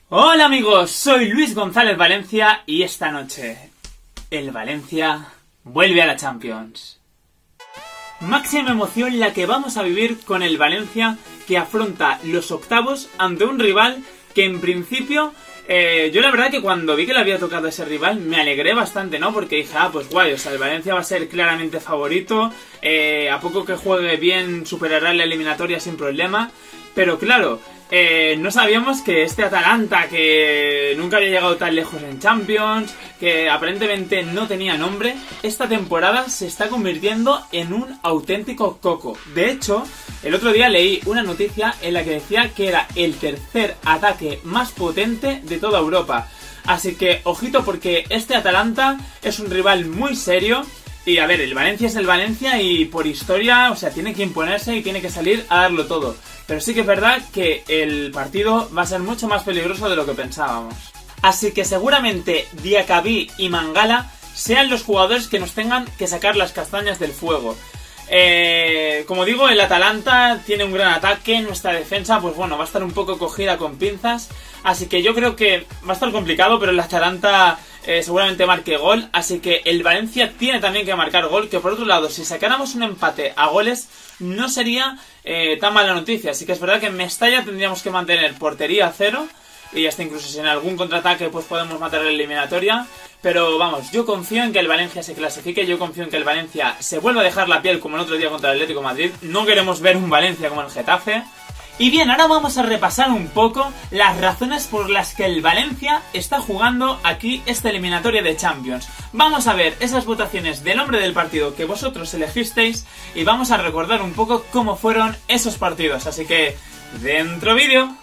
Hola amigos, soy Luis González Valencia y esta noche el Valencia vuelve a la Champions. Máxima emoción la que vamos a vivir con el Valencia, que afronta los octavos ante un rival que en principio yo la verdad que cuando vi que le había tocado ese rival me alegré bastante, ¿no? Porque dije, pues guay, o sea, el Valencia va a ser claramente favorito, a poco que juegue bien superará la eliminatoria sin problema, pero claro, no sabíamos que este Atalanta, que nunca había llegado tan lejos en Champions, que aparentemente no tenía nombre, esta temporada se está convirtiendo en un auténtico coco. De hecho, el otro día leí una noticia en la que decía que era el tercer ataque más potente de toda Europa. Así que, ojito, porque este Atalanta es un rival muy serio. Y a ver, el Valencia es el Valencia y por historia, o sea, tiene que imponerse y tiene que salir a darlo todo. Pero sí que es verdad que el partido va a ser mucho más peligroso de lo que pensábamos. Así que seguramente Diakabí y Mangala sean los jugadores que nos tengan que sacar las castañas del fuego. Como digo, el Atalanta tiene un gran ataque, nuestra defensa, pues bueno, va a estar un poco cogida con pinzas. Así que yo creo que va a estar complicado, pero el Atalanta seguramente marque gol. Así que el Valencia tiene también que marcar gol, que por otro lado, si sacáramos un empate a goles, no sería tan mala noticia. Así que es verdad que en Mestalla tendríamos que mantener portería a 0. Y hasta incluso si en algún contraataque pues podemos matar la eliminatoria. Pero vamos, yo confío en que el Valencia se clasifique. Yo confío en que el Valencia se vuelva a dejar la piel como el otro día contra el Atlético de Madrid. No queremos ver un Valencia como el Getafe. Y bien, ahora vamos a repasar un poco las razones por las que el Valencia está jugando aquí esta eliminatoria de Champions. Vamos a ver esas votaciones del hombre del partido que vosotros elegisteis y vamos a recordar un poco cómo fueron esos partidos. Así que, dentro vídeo.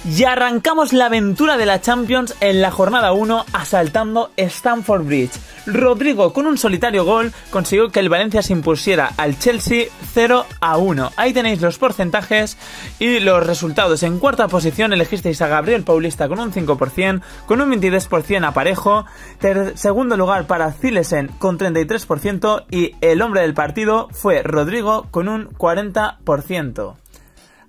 Y arrancamos la aventura de la Champions en la jornada 1 asaltando Stamford Bridge. Rodrigo, con un solitario gol, consiguió que el Valencia se impusiera al Chelsea 0-1. Ahí tenéis los porcentajes y los resultados. En cuarta posición elegisteis a Gabriel Paulista con un 5%, con un 23% a Parejo. Segundo lugar para Zilesen con 33% y el hombre del partido fue Rodrigo con un 40%.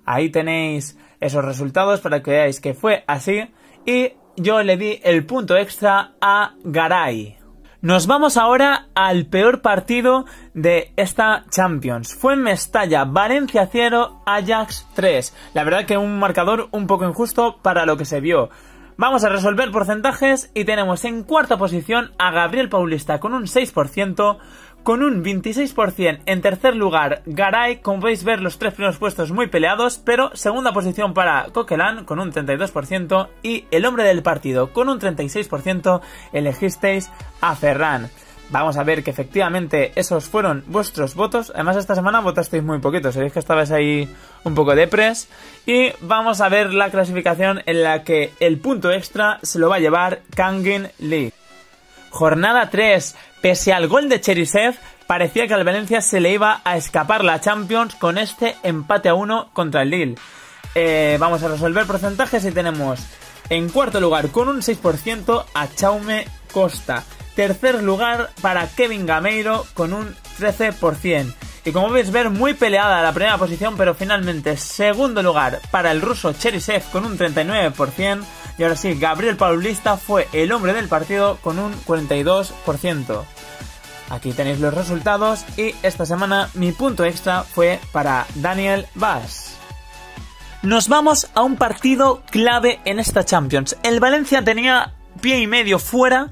Ahí tenéis esos resultados para que veáis que fue así. Y yo le di el punto extra a Garay. Nos vamos ahora al peor partido de esta Champions. Fue en Mestalla, Valencia 0, Ajax 3. La verdad que un marcador un poco injusto para lo que se vio. Vamos a resolver porcentajes y tenemos en cuarta posición a Gabriel Paulista con un 6%, con un 26%. En tercer lugar, Garay, como podéis ver los tres primeros puestos muy peleados, pero segunda posición para Coquelin con un 32% y el hombre del partido con un 36% elegisteis a Ferran. Vamos a ver que efectivamente esos fueron vuestros votos. Además esta semana votasteis muy poquito, sabéis que estabais ahí un poco depres. Y vamos a ver la clasificación en la que el punto extra se lo va a llevar Kangin Lee. Jornada 3, pese al gol de Cherisev, parecía que al Valencia se le iba a escapar la Champions con este empate a 1 contra el Lille. Vamos a resolver porcentajes y tenemos en cuarto lugar con un 6% a Jaume Costa. Tercer lugar para Kevin Gameiro con un 13%. Y como podéis ver, muy peleada la primera posición, pero finalmente segundo lugar para el ruso Cherisev con un 39%. Y ahora sí, Gabriel Paulista fue el hombre del partido con un 42%. Aquí tenéis los resultados y esta semana mi punto extra fue para Daniel Vaz. Nos vamos a un partido clave en esta Champions. El Valencia tenía pie y medio fuera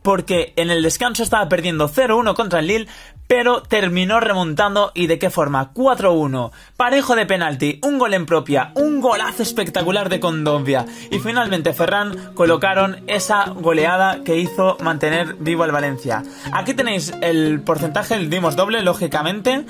porque en el descanso estaba perdiendo 0-1 contra el Lille, pero terminó remontando. ¿Y de qué forma? 4-1, Parejo de penalti, un gol en propia, un golazo espectacular de Kondogbia y finalmente Ferran colocaron esa goleada que hizo mantener vivo al Valencia. Aquí tenéis el porcentaje, el dimos doble lógicamente.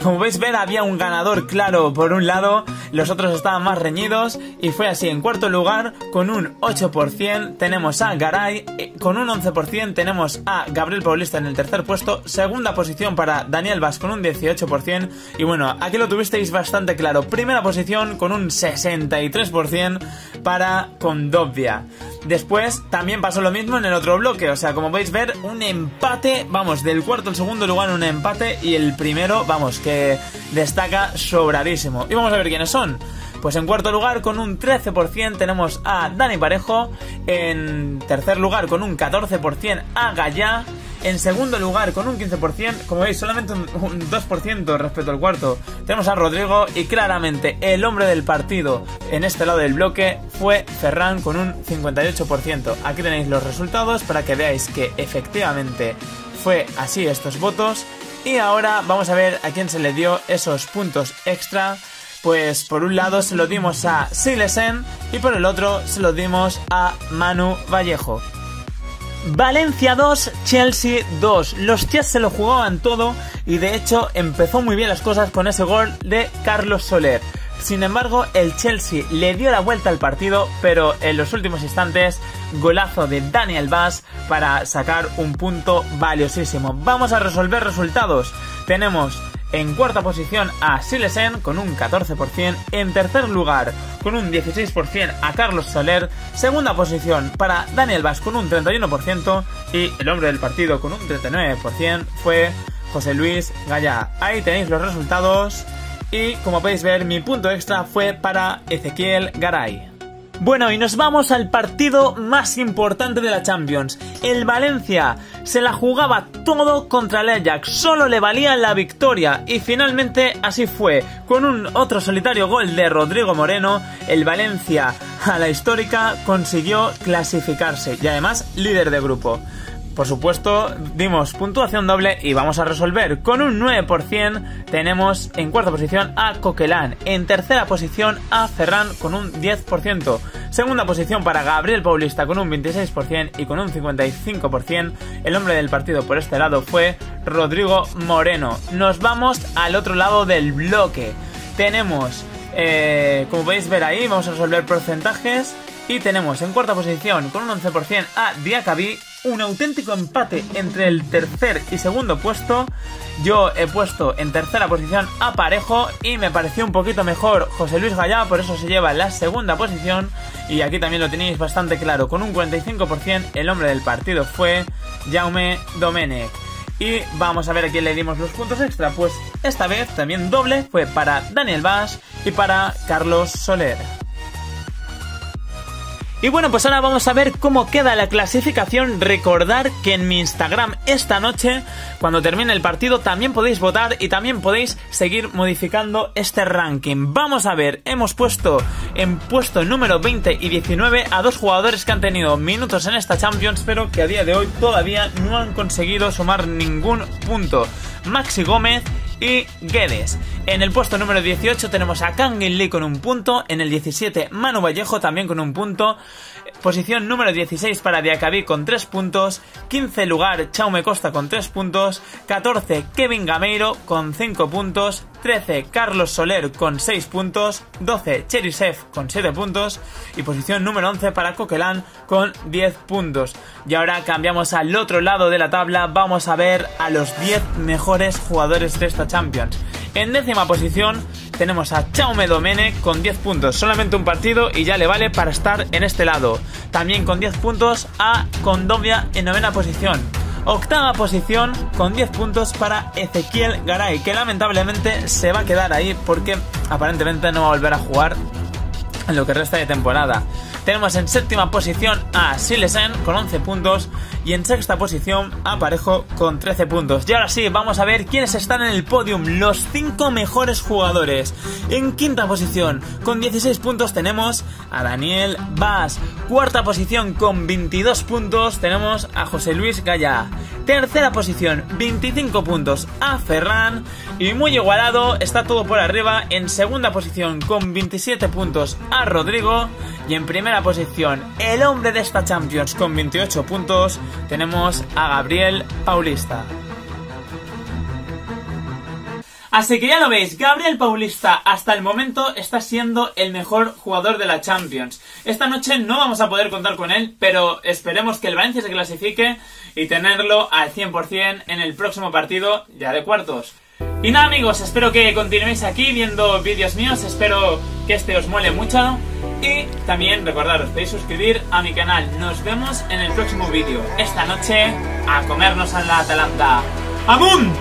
Como veis ver, había un ganador claro por un lado, los otros estaban más reñidos y fue así. En cuarto lugar con un 8% tenemos a Garay, con un 11% tenemos a Gabriel Paulista en el tercer puesto, segunda posición para Daniel Vaz con un 18% y bueno, aquí lo tuvisteis bastante claro, primera posición con un 63% para Kondogbia. Después también pasó lo mismo en el otro bloque, o sea, como podéis ver, un empate, vamos, del cuarto al segundo lugar un empate y el primero, vamos, que destaca sobradísimo. Y vamos a ver quiénes son. Pues en cuarto lugar con un 13% tenemos a Dani Parejo. En tercer lugar con un 14% a Gallá. En segundo lugar con un 15%, como veis solamente un 2% respecto al cuarto, tenemos a Rodrigo. Y claramente el hombre del partido en este lado del bloque fue Ferran con un 58%. Aquí tenéis los resultados para que veáis que efectivamente fue así estos votos. Y ahora vamos a ver a quién se le dio esos puntos extra. Pues por un lado se lo dimos a Silesen y por el otro se lo dimos a Manu Vallejo. Valencia 2, Chelsea 2. Los Chelsea se lo jugaban todo y de hecho empezó muy bien las cosas con ese gol de Carlos Soler. Sin embargo, el Chelsea le dio la vuelta al partido, pero en los últimos instantes, golazo de Daniel Vaz para sacar un punto valiosísimo. Vamos a resolver resultados. Tenemos en cuarta posición a Silesen con un 14%, en tercer lugar con un 16% a Carlos Soler, segunda posición para Daniel Vaz con un 31% y el hombre del partido con un 39% fue José Luis Gallá. Ahí tenéis los resultados y como podéis ver mi punto extra fue para Ezequiel Garay. Bueno, y nos vamos al partido más importante de la Champions. El Valencia se la jugaba todo contra el Ajax, solo le valía la victoria y finalmente así fue. Con un otro solitario gol de Rodrigo Moreno, el Valencia a la histórica consiguió clasificarse y además líder de grupo. Por supuesto, dimos puntuación doble y vamos a resolver. Con un 9% tenemos en cuarta posición a Coquelin. En tercera posición a Ferran con un 10%. Segunda posición para Gabriel Paulista con un 26% y con un 55%. El hombre del partido por este lado fue Rodrigo Moreno. Nos vamos al otro lado del bloque. Tenemos, como podéis ver ahí, vamos a resolver porcentajes. Y tenemos en cuarta posición con un 11% a Diacabí. Un auténtico empate entre el tercer y segundo puesto. Yo he puesto en tercera posición a Parejo y me pareció un poquito mejor José Luis Gallá, por eso se lleva la segunda posición. Y aquí también lo tenéis bastante claro, con un 45% el hombre del partido fue Jaume Domenech. Y vamos a ver a quién le dimos los puntos extra. Pues esta vez también doble fue para Daniel Vaz y para Carlos Soler. Y bueno, pues ahora vamos a ver cómo queda la clasificación. Recordar que en mi Instagram esta noche, cuando termine el partido, también podéis votar y también podéis seguir modificando este ranking. Vamos a ver, hemos puesto en puesto número 20 y 19 a dos jugadores que han tenido minutos en esta Champions, pero que a día de hoy todavía no han conseguido sumar ningún punto. Maxi Gómez y Guedes. En el puesto número 18 tenemos a Kangin Lee con un punto. En el 17 Manu Vallejo también con un punto. Posición número 16 para Diacabí con 3 puntos. 15 lugar Jaume Costa con 3 puntos. 14 Kevin Gameiro con 5 puntos. 13 Carlos Soler con 6 puntos. 12 Cherisev con 7 puntos. Y posición número 11 para Coquelin con 10 puntos. Y ahora cambiamos al otro lado de la tabla. Vamos a ver a los 10 mejores jugadores de esta Champions. En décima posición tenemos a Jaume Domenech con 10 puntos. Solamente un partido y ya le vale para estar en este lado. También con 10 puntos a Condovia en novena posición. Octava posición con 10 puntos para Ezequiel Garay, que lamentablemente se va a quedar ahí porque aparentemente no va a volver a jugar en lo que resta de temporada. Tenemos en séptima posición a Silesen con 11 puntos y en sexta posición a Parejo con 13 puntos. Y ahora sí, vamos a ver quiénes están en el podium, los 5 mejores jugadores. En quinta posición con 16 puntos tenemos a Daniel Vaz. Cuarta posición con 22 puntos tenemos a José Luis Gallá. Tercera posición, 25 puntos a Ferran. Y muy igualado, está todo por arriba. En segunda posición con 27 puntos a Rodrigo. Y en primera posición, el hombre de esta Champions con 28 puntos, tenemos a Gabriel Paulista. Así que ya lo veis, Gabriel Paulista hasta el momento está siendo el mejor jugador de la Champions. Esta noche no vamos a poder contar con él, pero esperemos que el Valencia se clasifique y tenerlo al 100% en el próximo partido ya de cuartos. Y nada amigos, espero que continuéis aquí viendo vídeos míos, espero que este os mole mucho. Y también recordaros, podéis suscribir a mi canal. Nos vemos en el próximo vídeo. Esta noche a comernos a la Atalanta. ¡Amun!